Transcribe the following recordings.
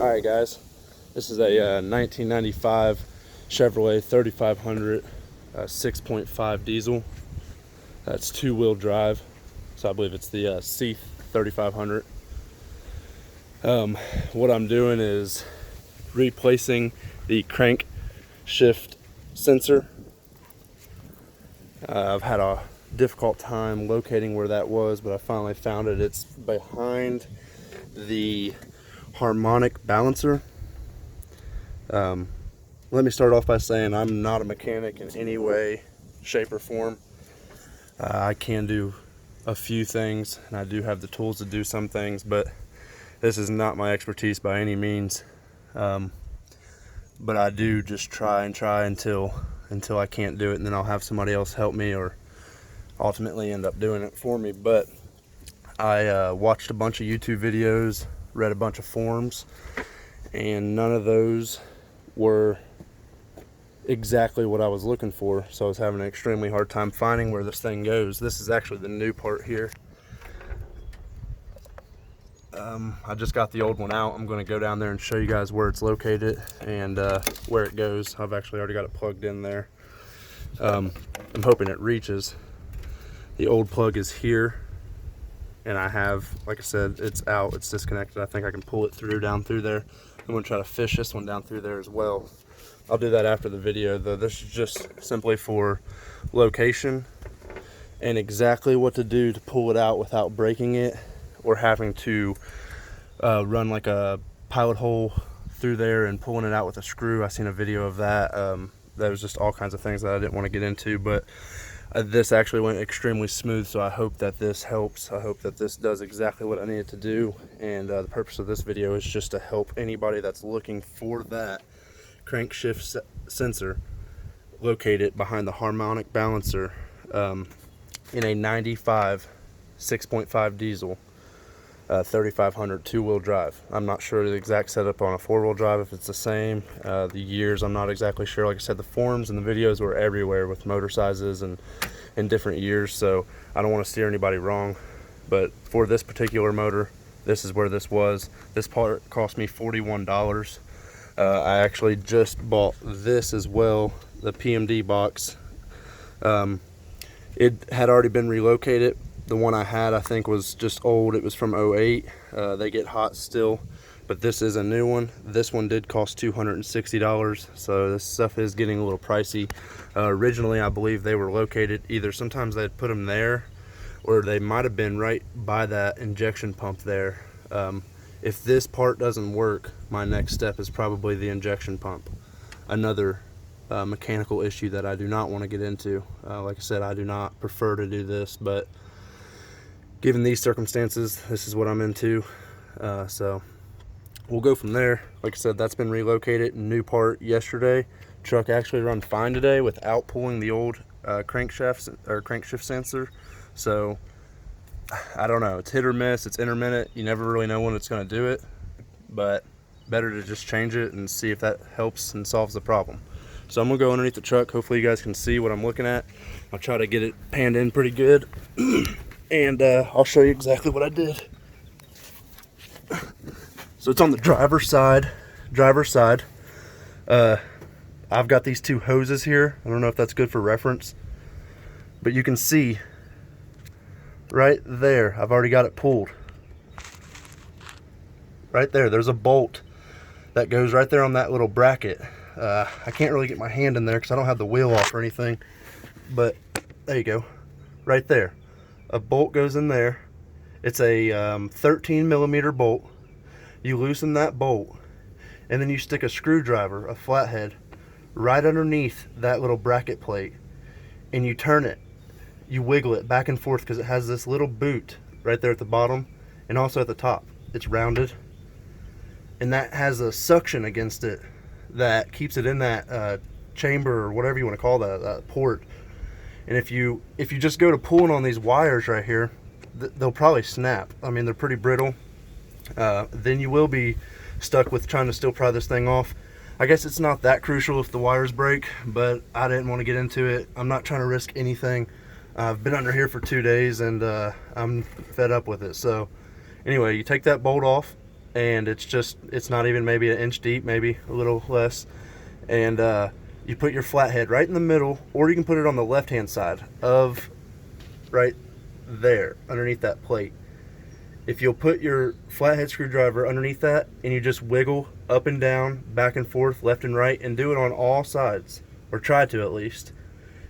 Alright guys, this is a 1995 Chevrolet 3500 6.5 diesel. That's two-wheel drive, so I believe it's the C3500. What I'm doing is replacing the crankshaft sensor. I've had a difficult time locating where that was, but I finally found it. It's behind the harmonic balancer. Let me start off by saying I'm not a mechanic in any way, shape, or form. I can do a few things, and I do have the tools to do some things, but this is not my expertise by any means. But I do just try until I can't do it, and then I'll have somebody else help me or ultimately end up doing it for me. But I watched a bunch of YouTube videos, read a bunch of forums, and none of those were exactly what I was looking for, so I was having an extremely hard time finding where this thing goes. This is actually the new part here. I just got the old one out. I'm going to go down there and show you guys where it's located and where it goes. I've actually already got it plugged in there. I'm hoping it reaches. The old plug is here, and I have, like I said, it's out, it's disconnected. I think I can pull it through down through there. I'm going to try to fish this one down through there as well. I'll do that after the video though. This is just simply for location and exactly what to do to pull it out without breaking it or having to run like a pilot hole through there and pulling it out with a screw. I seen a video of that. That was just all kinds of things that I didn't want to get into, but this actually went extremely smooth, so I hope that this helps. I hope that this does exactly what I need it to do, and the purpose of this video is just to help anybody that's looking for that crankshaft sensor located behind the harmonic balancer in a 95 6.5 diesel 3500 two-wheel drive. I'm not sure the exact setup on a four-wheel drive, if it's the same. The years, I'm not exactly sure. Like I said, the forums and the videos were everywhere with motor sizes and different years, so I don't want to steer anybody wrong. But for this particular motor, this is where this was. This part cost me $41. I actually just bought this as well, the PMD box. It had already been relocated. The one I had, I think, was just old. It was from 08. They get hot still, but this is a new one. This one did cost $260, so this stuff is getting a little pricey. Originally, I believe they were located either, sometimes they'd put them there, or they might have been right by that injection pump there. If this part doesn't work, my next step is probably the injection pump. Another mechanical issue that I do not want to get into. Like I said, I do not prefer to do this, but given these circumstances, this is what I'm into. So we'll go from there. Like I said, that's been relocated. New part yesterday. Truck actually run fine today without pulling the old crankshaft sensor. So I don't know, it's hit or miss, it's intermittent. You never really know when it's going to do it, but better to just change it and see if that helps and solves the problem. So I'm gonna go underneath the truck. Hopefully you guys can see what I'm looking at. I'll try to get it panned in pretty good and I'll show you exactly what I did. So it's on the driver's side. I've got these two hoses here. I don't know if that's good for reference, but you can see right there, I've already got it pulled. Right there, there's a bolt that goes right there on that little bracket. I can't really get my hand in there because I don't have the wheel off or anything, but there you go, right there. A bolt goes in there. It's a 13 millimeter bolt. You loosen that bolt, and then you stick a screwdriver, a flathead, right underneath that little bracket plate, and you turn it. You wiggle it back and forth because it has this little boot right there at the bottom and also at the top. It's rounded, and that has a suction against it that keeps it in that chamber, or whatever you want to call that port. And if you just go to pulling on these wires right here, they'll probably snap. I mean, they're pretty brittle. Then you will be stuck with trying to still pry this thing off. I guess it's not that crucial if the wires break, but I didn't want to get into it. I'm not trying to risk anything. I've been under here for 2 days, and I'm fed up with it. So anyway, you take that bolt off, and it's not even maybe an inch deep, maybe a little less. And you put your flathead right in the middle, or you can put it on the left hand side of right there underneath that plate. If you'll put your flathead screwdriver underneath that and you just wiggle up and down, back and forth, left and right, and do it on all sides, or try to at least.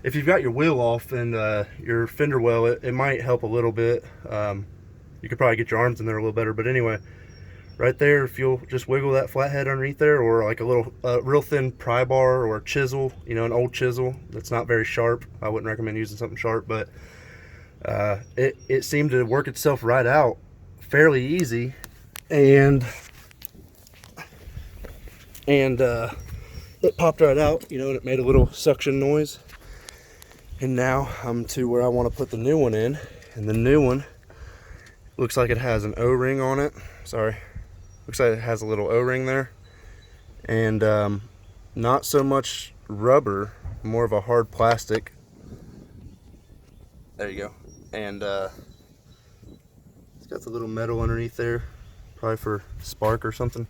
If you've got your wheel off and your fender well, it might help a little bit. You could probably get your arms in there a little better, but anyway, right there, if you'll just wiggle that flathead underneath there, or like a little real thin pry bar or chisel, you know, an old chisel that's not very sharp. I wouldn't recommend using something sharp, but it seemed to work itself right out fairly easy, and it popped right out, you know, and it made a little suction noise. And now I'm to where I want to put the new one in, and the new one looks like it has an O-ring on it. Sorry, looks like it has a little O-ring there, and not so much rubber, more of a hard plastic. There you go. And it's got the little metal underneath there, probably for spark or something.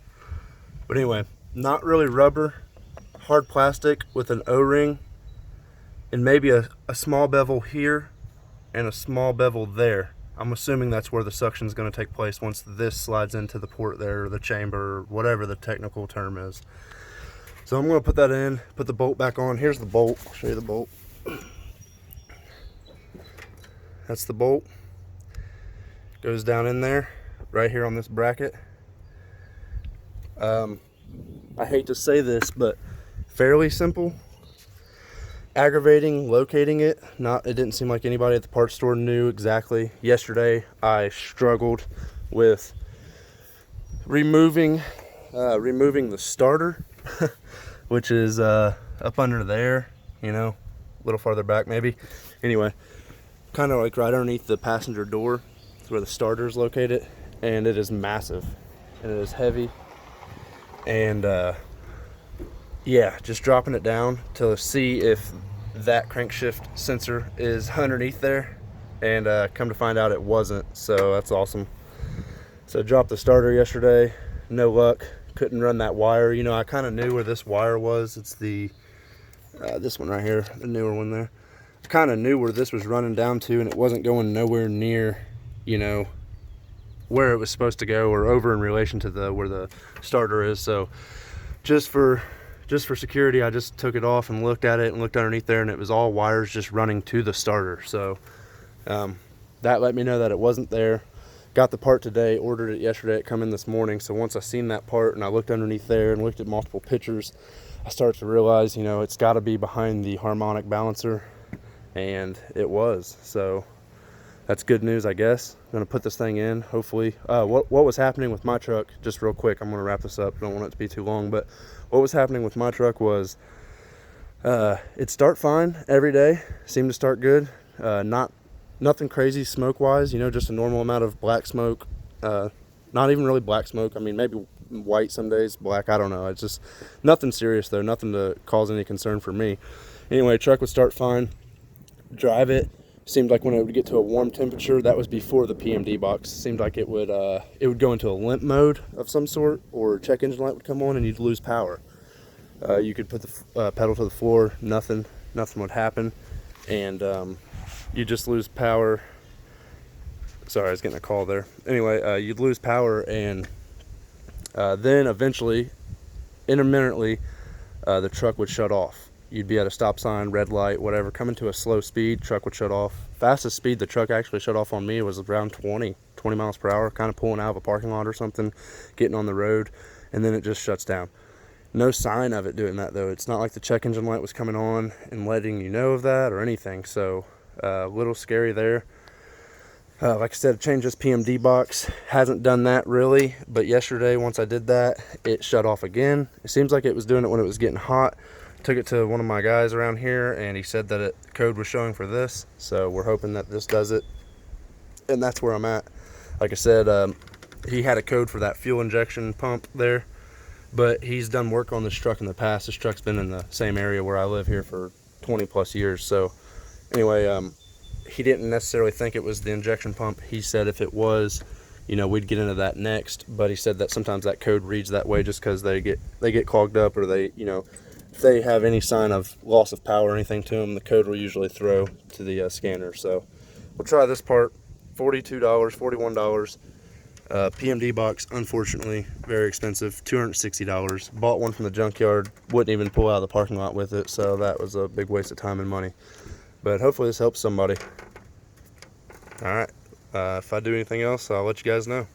But anyway, not really rubber, hard plastic with an O-ring, and maybe a small bevel here and a small bevel there. I'm assuming that's where the suction is going to take place once this slides into the port there, or the chamber, or whatever the technical term is. So I'm going to put that in, put the bolt back on. Here's the bolt. I'll show you the bolt. That's the bolt. Goes down in there, right here on this bracket. I hate to say this, but fairly simple. Aggravating locating it. It didn't seem like anybody at the parts store knew exactly. Yesterday I struggled with removing the starter, which is up under there, you know, a little farther back maybe. Anyway, kind of like right underneath the passenger door is where the starter is located, and it is massive and it is heavy. And yeah, just dropping it down to see if that crankshaft sensor is underneath there, and come to find out it wasn't, so that's awesome. So I dropped the starter yesterday, no luck, couldn't run that wire. You know, I kind of knew where this wire was. It's the this one right here, the newer one there. I kind of knew where this was running down to, and it wasn't going nowhere near, you know, where it was supposed to go, or over in relation to where the starter is. So just for security, I just took it off and looked at it and looked underneath there, and it was all wires just running to the starter. So that let me know that it wasn't there. Got the part today, ordered it yesterday, it come in this morning. So once I seen that part and I looked underneath there and looked at multiple pictures, I started to realize, you know, it's got to be behind the harmonic balancer, and it was. So that's good news, I guess. I'm gonna put this thing in, hopefully. What was happening with my truck, just real quick, I'm gonna wrap this up, don't want it to be too long, but what was happening with my truck was it'd start fine every day, seemed to start good, nothing crazy smoke wise, you know, just a normal amount of black smoke, not even really black smoke, I mean maybe white some days, black, I don't know. It's just nothing serious though, nothing to cause any concern for me. Anyway, truck would start fine, drive it, seemed like when it would get to a warm temperature, that was before the PMD box, seemed like it would go into a limp mode of some sort, or check engine light would come on and you'd lose power. You could put the pedal to the floor, nothing would happen, and you just lose power. Sorry, I was getting a call there. Anyway, you'd lose power, and then eventually, intermittently, the truck would shut off. You'd be at a stop sign, red light, whatever, coming to a slow speed, truck would shut off. Fastest speed the truck actually shut off on me was around 20 miles per hour, kind of pulling out of a parking lot or something, getting on the road, and then it just shuts down. No sign of it doing that though. It's not like the check engine light was coming on and letting you know of that or anything, so a little scary there. Like I said, changed this PMD box, hasn't done that really, but yesterday once I did that, it shut off again. It seems like it was doing it when it was getting hot. Took it to one of my guys around here, and he said that code was showing for this, so we're hoping that this does it, and that's where I'm at. Like I said, he had a code for that fuel injection pump there, but he's done work on this truck in the past. This truck's been in the same area where I live here for 20 plus years. So anyway, he didn't necessarily think it was the injection pump. He said if it was, you know, we'd get into that next. But he said that sometimes that code reads that way just because they get clogged up, or they, you know, if they have any sign of loss of power or anything to them, the code will usually throw to the scanner. So we'll try this part. $42, $41. PMD box, unfortunately, very expensive, $260. Bought one from the junkyard, wouldn't even pull out of the parking lot with it, so that was a big waste of time and money. But hopefully this helps somebody. All right, if I do anything else, I'll let you guys know.